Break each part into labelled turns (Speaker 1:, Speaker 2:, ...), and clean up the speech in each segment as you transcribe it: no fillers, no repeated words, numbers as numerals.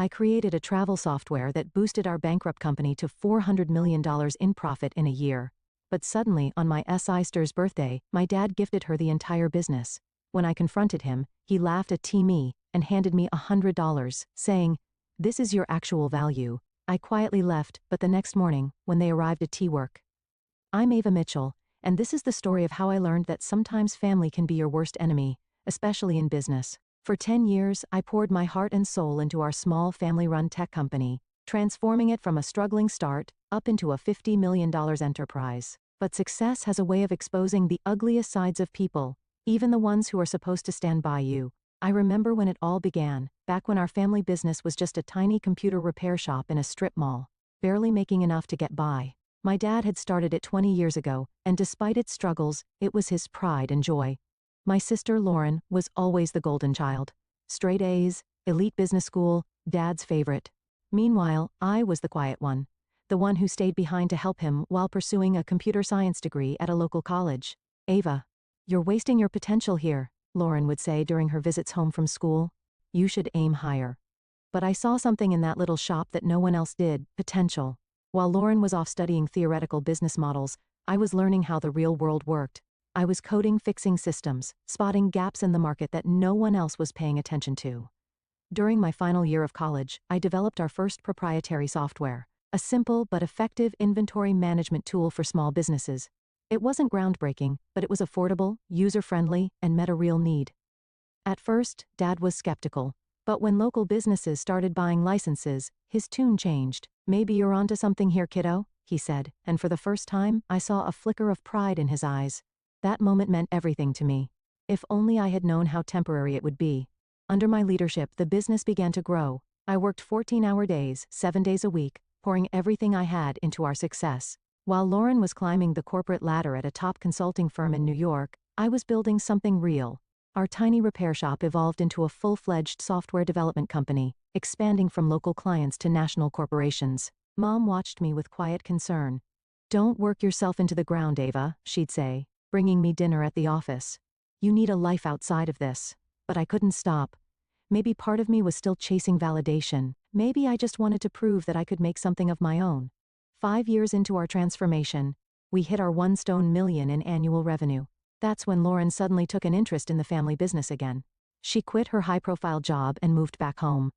Speaker 1: I created a travel software that boosted our Bankrupt company to $400 million in profit in a year. But suddenly, on my sister's birthday, my dad gifted her the entire business. When I confronted him, he laughed at me and handed me $100, saying, "This is your actual value." I quietly left, but the next morning, when they arrived at work. I'm Ava Mitchell, and this is the story of how I learned that sometimes family can be your worst enemy, especially in business. For 10 years, I poured my heart and soul into our small family-run tech company, transforming it from a struggling start up into a $50 million enterprise. But success has a way of exposing the ugliest sides of people, even the ones who are supposed to stand by you. I remember when it all began, back when our family business was just a tiny computer repair shop in a strip mall, barely making enough to get by. My dad had started it 20 years ago, and despite its struggles, it was his pride and joy. My sister Lauren was always the golden child. Straight A's, elite business school, dad's favorite. Meanwhile, I was the quiet one. The one who stayed behind to help him while pursuing a computer science degree at a local college. "Ava, you're wasting your potential here," Lauren would say during her visits home from school. "You should aim higher." But I saw something in that little shop that no one else did: potential. While Lauren was off studying theoretical business models, I was learning how the real world worked. I was coding, fixing systems, spotting gaps in the market that no one else was paying attention to. During my final year of college, I developed our first proprietary software, a simple but effective inventory management tool for small businesses. It wasn't groundbreaking, but it was affordable, user-friendly, and met a real need. At first, Dad was skeptical, but when local businesses started buying licenses, his tune changed. "Maybe you're onto something here, kiddo," he said, and for the first time, I saw a flicker of pride in his eyes. That moment meant everything to me. If only I had known how temporary it would be. Under my leadership, the business began to grow. I worked 14-hour days, 7 days a week, pouring everything I had into our success. While Lauren was climbing the corporate ladder at a top consulting firm in New York, I was building something real. Our tiny repair shop evolved into a full-fledged software development company, expanding from local clients to national corporations. Mom watched me with quiet concern. "Don't work yourself into the ground, Ava," she'd say, bringing me dinner at the office. "You need a life outside of this." But I couldn't stop. Maybe part of me was still chasing validation. Maybe I just wanted to prove that I could make something of my own. 5 years into our transformation, we hit our $1 million in annual revenue. That's when Lauren suddenly took an interest in the family business again. She quit her high-profile job and moved back home.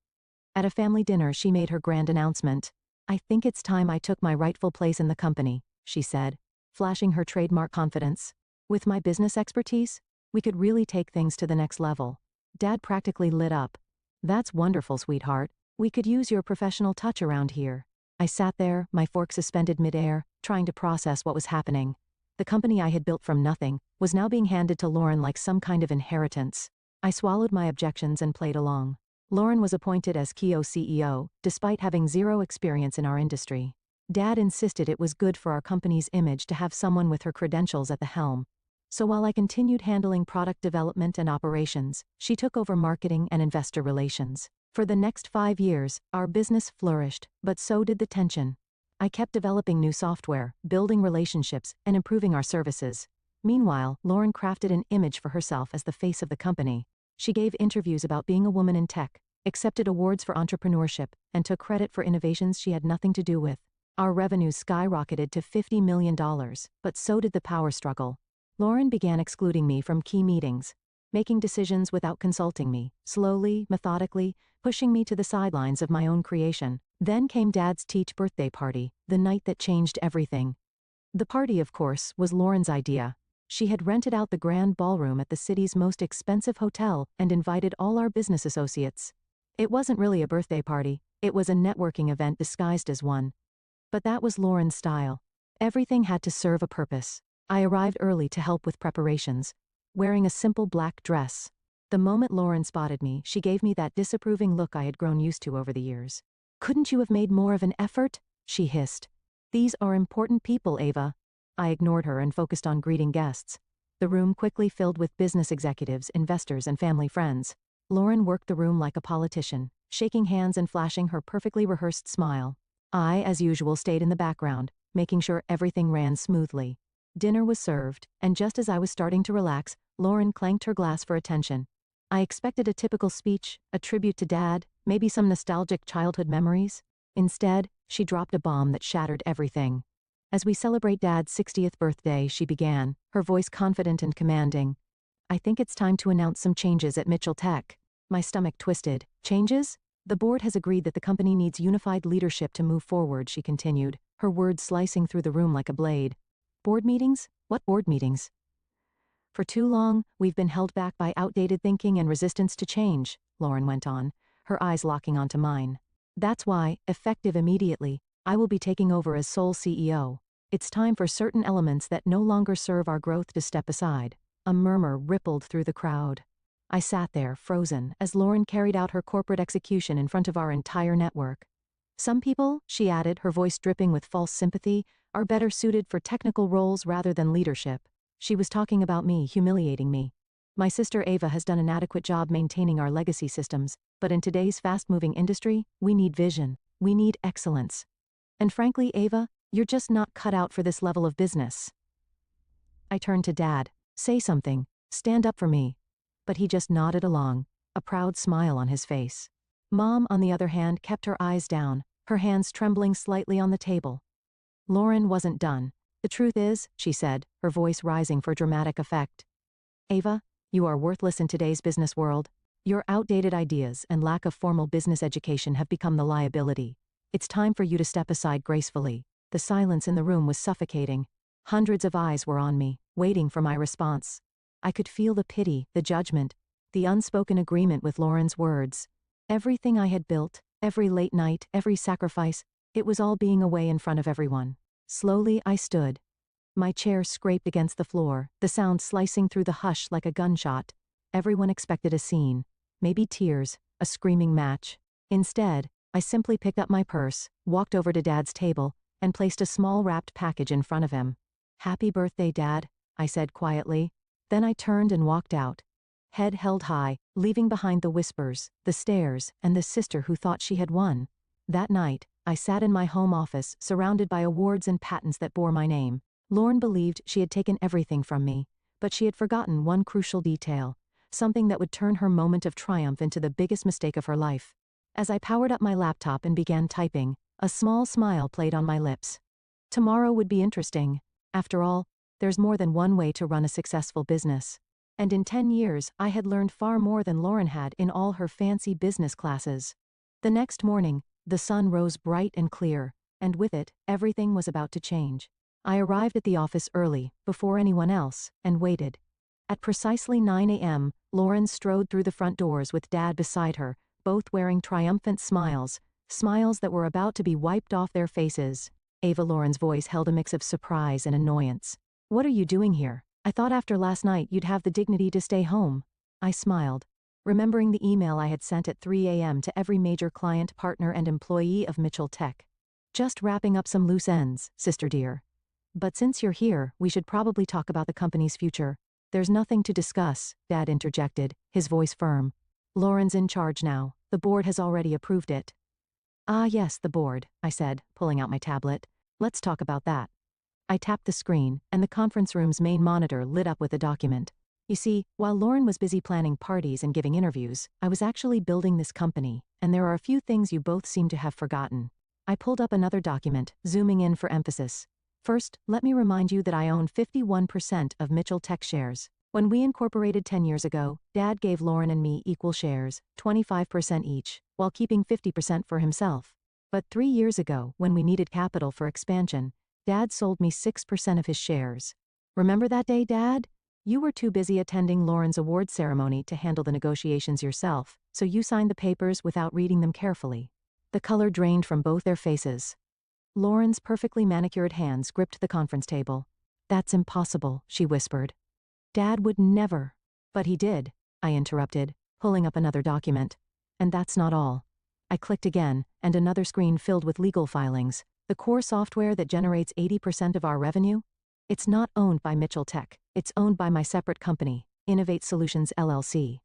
Speaker 1: At a family dinner, she made her grand announcement. "I think it's time I took my rightful place in the company," she said, flashing her trademark confidence. "With my business expertise, we could really take things to the next level." Dad practically lit up. "That's wonderful, sweetheart. We could use your professional touch around here." I sat there, my fork suspended midair, trying to process what was happening. The company I had built from nothing was now being handed to Lauren like some kind of inheritance. I swallowed my objections and played along. Lauren was appointed as CEO, despite having zero experience in our industry. Dad insisted it was good for our company's image to have someone with her credentials at the helm. So while I continued handling product development and operations, she took over marketing and investor relations. For the next 5 years, our business flourished, but so did the tension. I kept developing new software, building relationships, and improving our services. Meanwhile, Lauren crafted an image for herself as the face of the company. She gave interviews about being a woman in tech, accepted awards for entrepreneurship, and took credit for innovations she had nothing to do with. Our revenues skyrocketed to $50 million, but so did the power struggle. Lauren began excluding me from key meetings, making decisions without consulting me, slowly, methodically, pushing me to the sidelines of my own creation. Then came Dad's birthday party, the night that changed everything. The party, of course, was Lauren's idea. She had rented out the grand ballroom at the city's most expensive hotel and invited all our business associates. It wasn't really a birthday party, it was a networking event disguised as one. But that was Lauren's style. Everything had to serve a purpose. I arrived early to help with preparations, wearing a simple black dress. The moment Lauren spotted me, she gave me that disapproving look I had grown used to over the years. "Couldn't you have made more of an effort?" she hissed. "These are important people, Ava." I ignored her and focused on greeting guests. The room quickly filled with business executives, investors, and family friends. Lauren worked the room like a politician, shaking hands and flashing her perfectly rehearsed smile. I, as usual, stayed in the background, making sure everything ran smoothly. Dinner was served, and just as I was starting to relax, Lauren clanked her glass for attention. I expected a typical speech, a tribute to Dad, Maybe some nostalgic childhood memories? Instead, she dropped a bomb that shattered everything. As we celebrate Dad's 60th birthday, she began, her voice confident and commanding. I think it's time to announce some changes at Mitchell Tech. My stomach twisted. Changes? The board has agreed that the company needs unified leadership to move forward, she continued, her words slicing through the room like a blade. Board meetings? What board meetings? For too long, we've been held back by outdated thinking and resistance to change, Lauren went on, her eyes locking onto mine. That's why, effective immediately, I will be taking over as sole CEO. It's time for certain elements that no longer serve our growth to step aside. A murmur rippled through the crowd. I sat there, frozen, as Lauren carried out her corporate execution in front of our entire network. Some people, she added, her voice dripping with false sympathy, are better suited for technical roles rather than leadership. She was talking about me, humiliating me. My sister Ava has done an adequate job maintaining our legacy systems, but in today's fast-moving industry, we need vision. We need excellence. And frankly, Ava, you're just not cut out for this level of business. I turned to Dad. Say something. Stand up for me. But he just nodded along, a proud smile on his face. Mom, on the other hand, kept her eyes down, her hands trembling slightly on the table. Lauren wasn't done. The truth is, she said, her voice rising for dramatic effect. Ava, you are worthless in today's business world. Your outdated ideas and lack of formal business education have become the liability. It's time for you to step aside gracefully. The silence in the room was suffocating. Hundreds of eyes were on me, waiting for my response. I could feel the pity, the judgment, the unspoken agreement with Lauren's words. Everything I had built, every late night, every sacrifice, it was all being away in front of everyone. Slowly I stood. My chair scraped against the floor, the sound slicing through the hush like a gunshot. Everyone expected a scene. Maybe tears, a screaming match. Instead, I simply picked up my purse, walked over to Dad's table, and placed a small wrapped package in front of him. Happy birthday, Dad, I said quietly. Then I turned and walked out. Head held high, leaving behind the whispers, the stares, and the sister who thought she had won. That night, I sat in my home office, surrounded by awards and patents that bore my name. Lauren believed she had taken everything from me, but she had forgotten one crucial detail, something that would turn her moment of triumph into the biggest mistake of her life. As I powered up my laptop and began typing, a small smile played on my lips. Tomorrow would be interesting. After all, there's more than one way to run a successful business. And in 10 years, I had learned far more than Lauren had in all her fancy business classes. The next morning, the sun rose bright and clear, and with it, everything was about to change. I arrived at the office early, before anyone else, and waited. At precisely 9 a.m., Lauren strode through the front doors with Dad beside her, both wearing triumphant smiles, smiles that were about to be wiped off their faces. Ava, Lauren's voice held a mix of surprise and annoyance. What are you doing here? I thought after last night you'd have the dignity to stay home. I smiled, remembering the email I had sent at 3 a.m. to every major client, partner, and employee of Mitchell Tech. Just wrapping up some loose ends, sister dear. But since you're here, we should probably talk about the company's future. There's nothing to discuss, Dad interjected, his voice firm. Lauren's in charge now. The board has already approved it. Ah yes, the board, I said, pulling out my tablet. Let's talk about that. I tapped the screen, and the conference room's main monitor lit up with a document. You see, while Lauren was busy planning parties and giving interviews, I was actually building this company, and there are a few things you both seem to have forgotten. I pulled up another document, zooming in for emphasis. First, let me remind you that I own 51% of Mitchell Tech shares. When we incorporated 10 years ago, Dad gave Lauren and me equal shares, 25% each, while keeping 50% for himself. But 3 years ago, when we needed capital for expansion, Dad sold me 6% of his shares. Remember that day, Dad? You were too busy attending Lauren's award ceremony to handle the negotiations yourself, so you signed the papers without reading them carefully. The color drained from both their faces. Lauren's perfectly manicured hands gripped the conference table. That's impossible, she whispered. Dad would never. But he did, I interrupted, pulling up another document. And that's not all. I clicked again, and another screen filled with legal filings. The core software that generates 80% of our revenue? It's not owned by Mitchell Tech. It's owned by my separate company, Innovate Solutions LLC.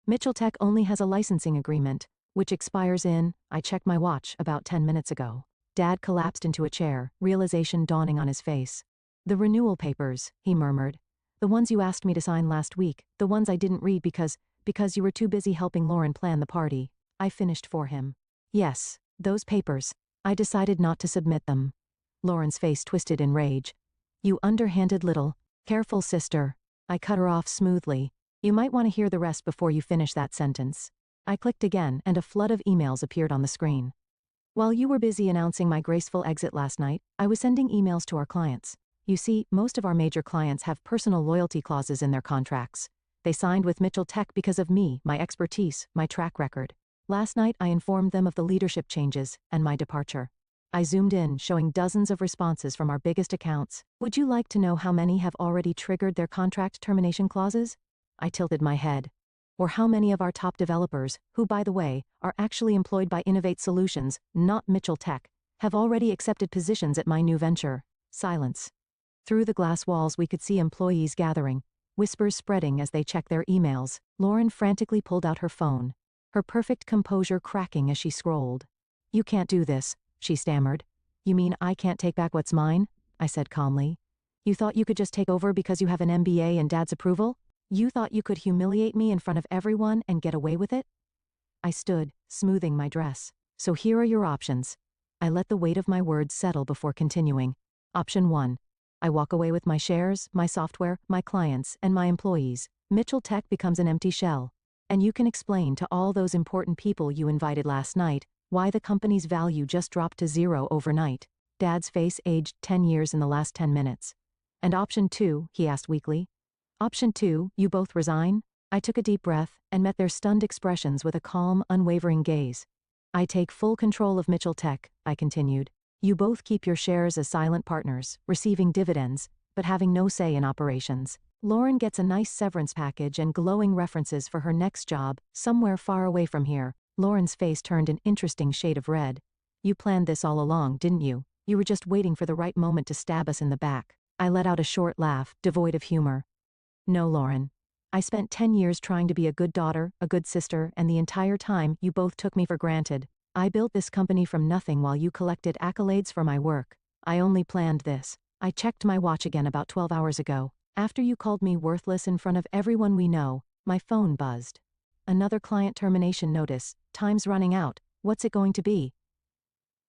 Speaker 1: Mitchell Tech only has a licensing agreement, which expires in, I checked my watch about 10 minutes ago. Dad collapsed into a chair, realization dawning on his face. The renewal papers, he murmured. The ones you asked me to sign last week, the ones I didn't read because you were too busy helping Lauren plan the party. I finished for him. Yes, those papers. I decided not to submit them. Lauren's face twisted in rage. You underhanded little. Careful, sister. I cut her off smoothly. You might want to hear the rest before you finish that sentence. I clicked again and a flood of emails appeared on the screen. While you were busy announcing my graceful exit last night, I was sending emails to our clients. You see, most of our major clients have personal loyalty clauses in their contracts. They signed with Mitchell Tech because of me, my expertise, my track record. Last night I informed them of the leadership changes and my departure. I zoomed in, showing dozens of responses from our biggest accounts. Would you like to know how many have already triggered their contract termination clauses? I tilted my head. Or how many of our top developers, who by the way, are actually employed by Innovate Solutions, not Mitchell Tech, have already accepted positions at my new venture? Silence. Through the glass walls we could see employees gathering, whispers spreading as they check their emails. Lauren frantically pulled out her phone, her perfect composure cracking as she scrolled. You can't do this, she stammered. You mean I can't take back what's mine? I said calmly. You thought you could just take over because you have an MBA and Dad's approval? You thought you could humiliate me in front of everyone and get away with it? I stood, smoothing my dress. So here are your options. I let the weight of my words settle before continuing. Option 1. I walk away with my shares, my software, my clients, and my employees. Mitchell Tech becomes an empty shell. And you can explain to all those important people you invited last night why the company's value just dropped to 0 overnight. Dad's face aged 10 years in the last 10 minutes. And option 2, he asked weakly. Option 2, you both resign? I took a deep breath and met their stunned expressions with a calm, unwavering gaze. I take full control of Mitchell Tech, I continued. You both keep your shares as silent partners, receiving dividends, but having no say in operations. Lauren gets a nice severance package and glowing references for her next job, somewhere far away from here. Lauren's face turned an interesting shade of red. You planned this all along, didn't you? You were just waiting for the right moment to stab us in the back. I let out a short laugh, devoid of humor. No, Lauren. I spent 10 years trying to be a good daughter, a good sister, and the entire time you both took me for granted. I built this company from nothing while you collected accolades for my work. I only planned this. I checked my watch again about 12 hours ago. After you called me worthless in front of everyone we know, my phone buzzed. Another client termination notice. Time's running out. What's it going to be?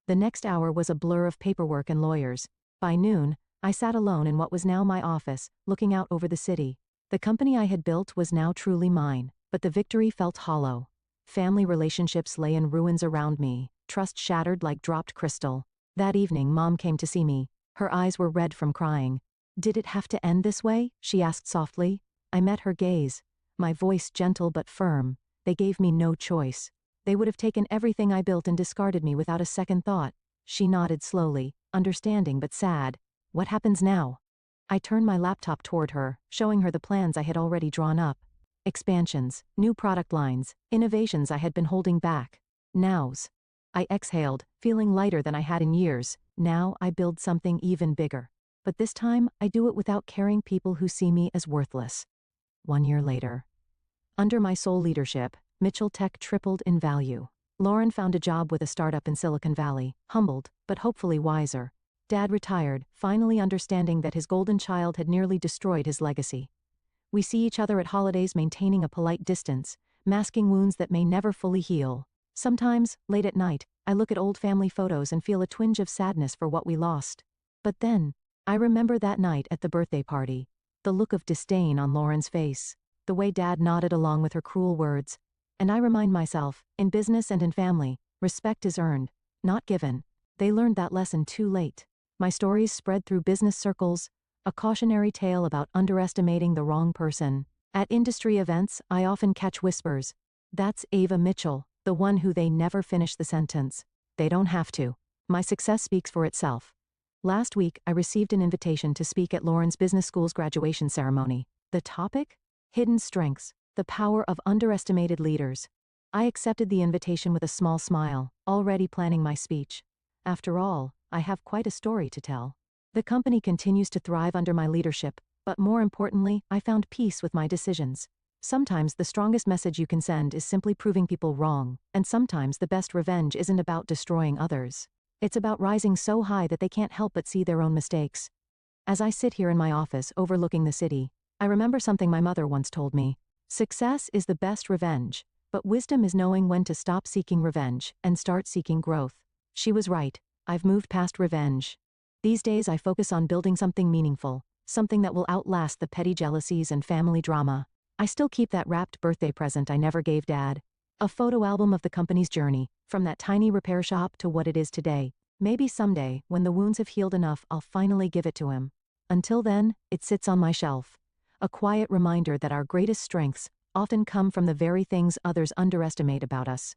Speaker 1: The next hour was a blur of paperwork and lawyers. By noon, I sat alone in what was now my office, looking out over the city. The company I had built was now truly mine, but the victory felt hollow. Family relationships lay in ruins around me, trust shattered like dropped crystal. That evening Mom came to see me. Her eyes were red from crying. Did it have to end this way? She asked softly. I met her gaze, my voice gentle but firm. They gave me no choice. They would have taken everything I built and discarded me without a second thought. She nodded slowly, understanding but sad. What happens now? I turned my laptop toward her, showing her the plans I had already drawn up. Expansions, new product lines, innovations I had been holding back. Nows. I exhaled, feeling lighter than I had in years. Now I build something even bigger. But this time, I do it without carrying people who see me as worthless. 1 year later. Under my sole leadership, Mitchell Tech tripled in value. Lauren found a job with a startup in Silicon Valley, humbled, but hopefully wiser. Dad retired, finally understanding that his golden child had nearly destroyed his legacy. We see each other at holidays maintaining a polite distance, masking wounds that may never fully heal. Sometimes, late at night, I look at old family photos and feel a twinge of sadness for what we lost. But then, I remember that night at the birthday party, the look of disdain on Lauren's face, the way Dad nodded along with her cruel words, and I remind myself, in business and in family, respect is earned, not given. They learned that lesson too late. My stories spread through business circles, a cautionary tale about underestimating the wrong person. At industry events, I often catch whispers. That's Ava Mitchell, the one who they never finish the sentence. They don't have to. My success speaks for itself. Last week, I received an invitation to speak at Lauren's Business School's graduation ceremony. The topic? Hidden strengths, the power of underestimated leaders. I accepted the invitation with a small smile, already planning my speech. After all, I have quite a story to tell. The company continues to thrive under my leadership, but more importantly, I found peace with my decisions. Sometimes the strongest message you can send is simply proving people wrong, and sometimes the best revenge isn't about destroying others. It's about rising so high that they can't help but see their own mistakes. As I sit here in my office overlooking the city, I remember something my mother once told me. Success is the best revenge. But wisdom is knowing when to stop seeking revenge and start seeking growth. She was right. I've moved past revenge. These days I focus on building something meaningful, something that will outlast the petty jealousies and family drama. I still keep that wrapped birthday present I never gave Dad. A photo album of the company's journey, from that tiny repair shop to what it is today. Maybe someday, when the wounds have healed enough, I'll finally give it to him. Until then, it sits on my shelf. A quiet reminder that our greatest strengths often come from the very things others underestimate about us.